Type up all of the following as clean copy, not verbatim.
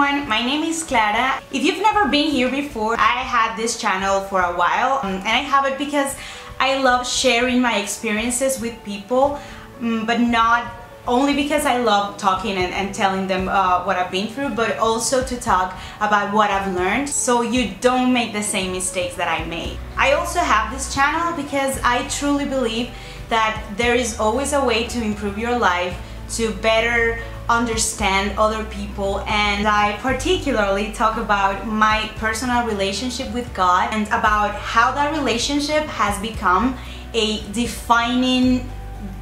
everyone, my name is Clara. If you've never been here before, I had this channel for a while and I have it because I love sharing my experiences with people, but not only because I love talking and telling them what I've been through, but also to talk about what I've learned so you don't make the same mistakes that I made. I also have this channel because I truly believe that there is always a way to improve your life, to better understand other people, and I particularly talk about my personal relationship with God and about how that relationship has become a defining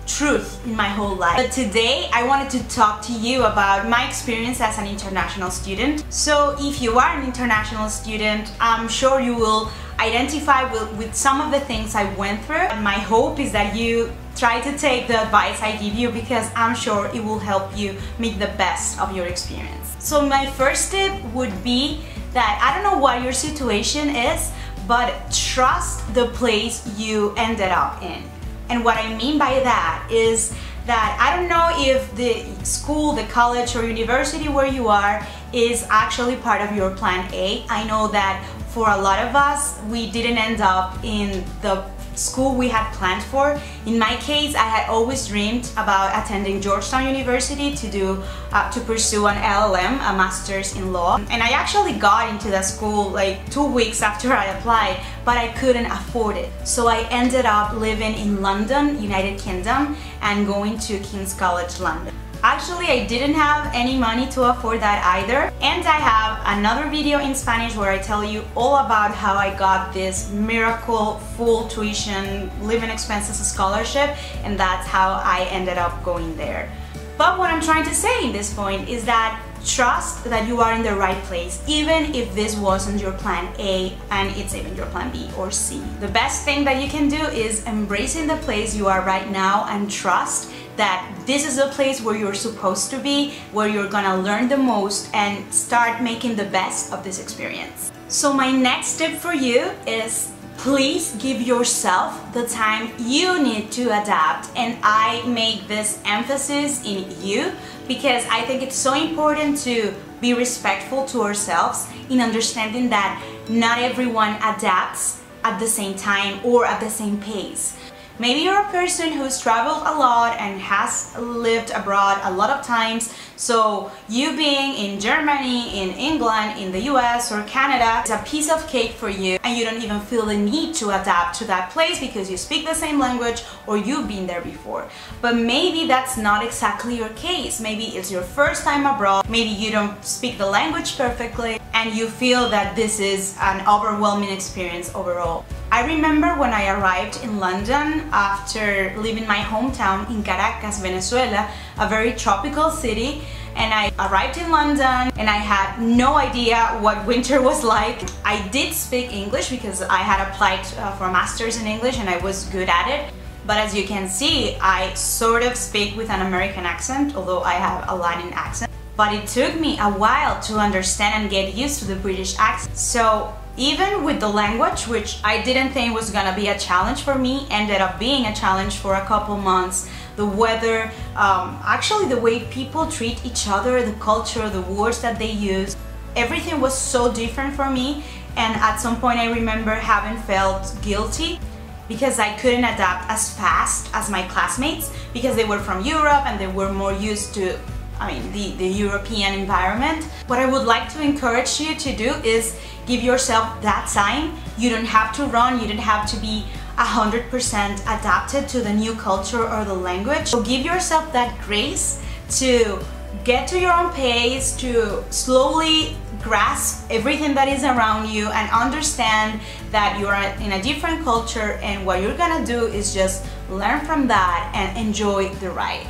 truth in my whole life. But today I wanted to talk to you about my experience as an international student. So if you are an international student, I'm sure you will identify with some of the things I went through, and my hope is that you try to take the advice I give you because I'm sure it will help you make the best of your experience. So my first tip would be that I don't know what your situation is, but trust the place you ended up in. And what I mean by that is that I don't know if the school, the college or university where you are is actually part of your plan A. I know that for a lot of us, we didn't end up in the school we had planned for. In my case, I had always dreamed about attending Georgetown University to pursue an LLM, a master's in law. And I actually got into that school like 2 weeks after I applied, but I couldn't afford it. So I ended up living in London, United Kingdom, and going to King's College London. Actually, I didn't have any money to afford that either. And I have another video in Spanish where I tell you all about how I got this miracle full tuition living expenses scholarship, and that's how I ended up going there. But what I'm trying to say in this point is that trust that you are in the right place, even if this wasn't your plan A and it's even your plan B or C. The best thing that you can do is embracing the place you are right now and trust that this is a place where you're supposed to be, where you're gonna learn the most and start making the best of this experience. So my next tip for you is please give yourself the time you need to adapt, and I make this emphasis in you because I think it's so important to be respectful to ourselves in understanding that not everyone adapts at the same time or at the same pace. Maybe you're a person who's traveled a lot and has lived abroad a lot of times, so you being in Germany, in England, in the US or Canada is a piece of cake for you, and you don't even feel the need to adapt to that place because you speak the same language or you've been there before. But maybe that's not exactly your case. Maybe it's your first time abroad, maybe you don't speak the language perfectly, and you feel that this is an overwhelming experience overall. I remember when I arrived in London after leaving my hometown in Caracas, Venezuela, a very tropical city, and I arrived in London and I had no idea what winter was like. I did speak English because I had applied for a master's in English and I was good at it. But as you can see, I sort of speak with an American accent, although I have a Latin accent. But it took me a while to understand and get used to the British accent. So even with the language, which I didn't think was gonna be a challenge for me, ended up being a challenge for a couple months. The weather, actually the way people treat each other, the culture, the words that they use, everything was so different for me. And at some point I remember having felt guilty because I couldn't adapt as fast as my classmates because they were from Europe and they were more used to the European environment. What I would like to encourage you to do is give yourself that time. You don't have to run, you don't have to be 100% adapted to the new culture or the language. So give yourself that grace to get to your own pace, to slowly grasp everything that is around you and understand that you're in a different culture, and what you're gonna do is just learn from that and enjoy the ride.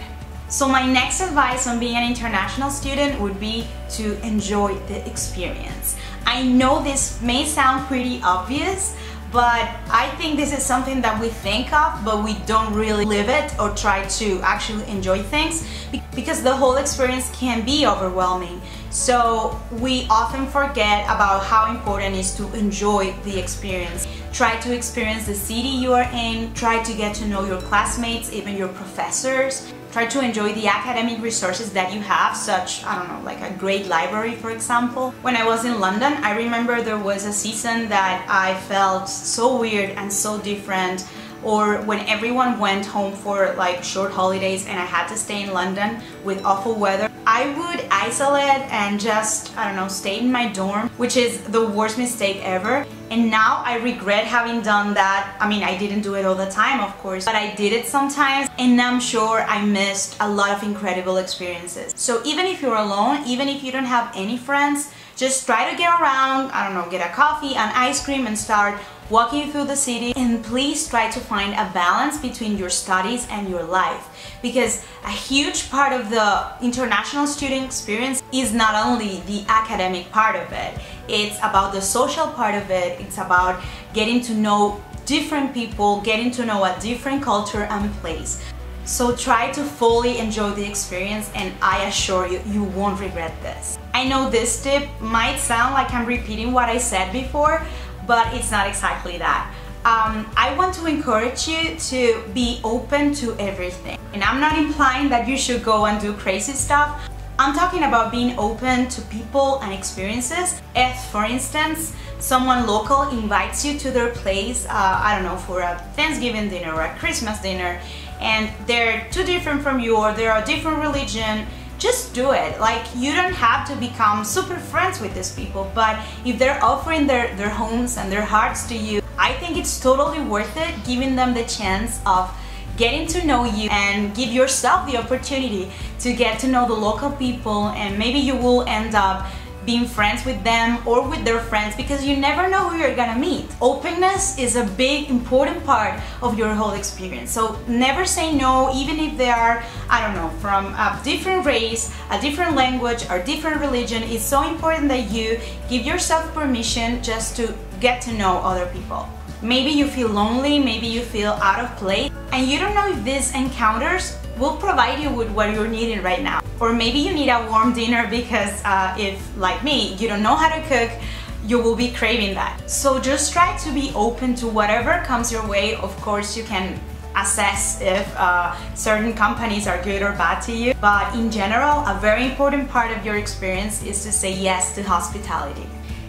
So my next advice on being an international student would be to enjoy the experience. I know this may sound pretty obvious, but I think this is something that we think of, but we don't really live it or try to actually enjoy things because the whole experience can be overwhelming. So we often forget about how important it is to enjoy the experience. Try to experience the city you are in, try to get to know your classmates, even your professors. Try to enjoy the academic resources that you have, such, I don't know, like a great library, for example. When I was in London, I remember there was a season that I felt so weird and so different, or when everyone went home for like short holidays and I had to stay in London with awful weather. I would isolate and just, I don't know, stay in my dorm, which is the worst mistake ever. And now I regret having done that. I mean, I didn't do it all the time, of course, but I did it sometimes, and I'm sure I missed a lot of incredible experiences. So even if you're alone, even if you don't have any friends, just try to get around, I don't know, get a coffee, an ice cream, and start walking through the city. And please try to find a balance between your studies and your life, because a huge part of the international student experience is not only the academic part of it, it's about the social part of it, it's about getting to know different people, getting to know a different culture and place. So try to fully enjoy the experience, and I assure you, you won't regret this. I know this tip might sound like I'm repeating what I said before, but it's not exactly that. I want to encourage you to be open to everything. And I'm not implying that you should go and do crazy stuff. I'm talking about being open to people and experiences. If, for instance, someone local invites you to their place, I don't know, for a Thanksgiving dinner or a Christmas dinner, and they're too different from you or they're a different religion, just do it. Like, you don't have to become super friends with these people, but if they're offering their homes and their hearts to you, I think it's totally worth it, giving them the chance of getting to know you, and give yourself the opportunity to get to know the local people, and maybe you will end up being friends with them or with their friends, because you never know who you're gonna meet. Openness is a big, important part of your whole experience. So never say no, even if they are, I don't know, from a different race, a different language, or different religion. It's so important that you give yourself permission just to get to know other people. Maybe you feel lonely, maybe you feel out of place, and you don't know if these encounters will provide you with what you're needing right now. Or maybe you need a warm dinner because if, like me, you don't know how to cook, you will be craving that. So just try to be open to whatever comes your way. Of course, you can assess if certain companies are good or bad to you, but in general, a very important part of your experience is to say yes to hospitality.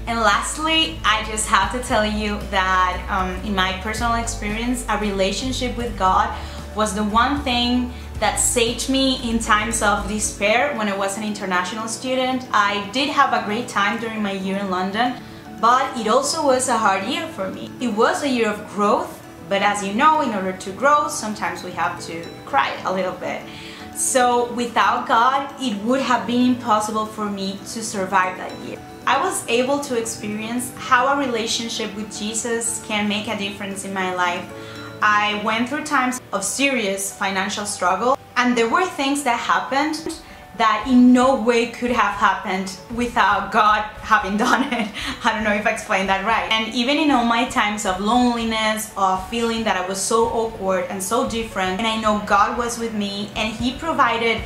And lastly, I just have to tell you that in my personal experience, a relationship with God was the one thing that saved me in times of despair when I was an international student. I did have a great time during my year in London, but it also was a hard year for me. It was a year of growth, but as you know, in order to grow, sometimes we have to cry a little bit. So without God, it would have been impossible for me to survive that year. I was able to experience how a relationship with Jesus can make a difference in my life. I went through times of serious financial struggle, and there were things that happened that in no way could have happened without God having done it. I don't know if I explained that right. And even in all my times of loneliness, of feeling that I was so awkward and so different, and I know God was with me, and He provided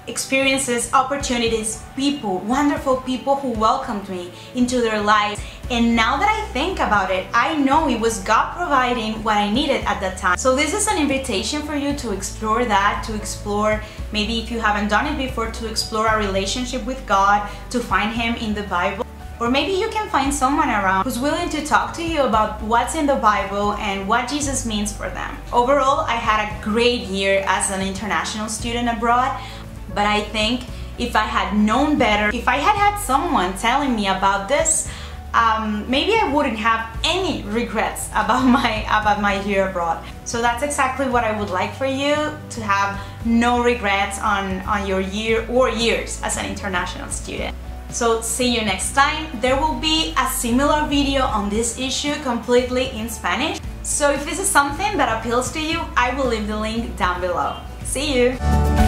experiences, opportunities, people, wonderful people who welcomed me into their lives. And now that I think about it, I know it was God providing what I needed at that time. So this is an invitation for you to explore that, to explore, maybe if you haven't done it before, to explore a relationship with God, to find Him in the Bible. Or maybe you can find someone around who's willing to talk to you about what's in the Bible and what Jesus means for them. Overall, I had a great year as an international student abroad. But I think if I had known better, if I had had someone telling me about this, maybe I wouldn't have any regrets about my year abroad. So that's exactly what I would like for you, to have no regrets on your year or years as an international student. So see you next time. There will be a similar video on this issue completely in Spanish. So if this is something that appeals to you, I will leave the link down below. See you!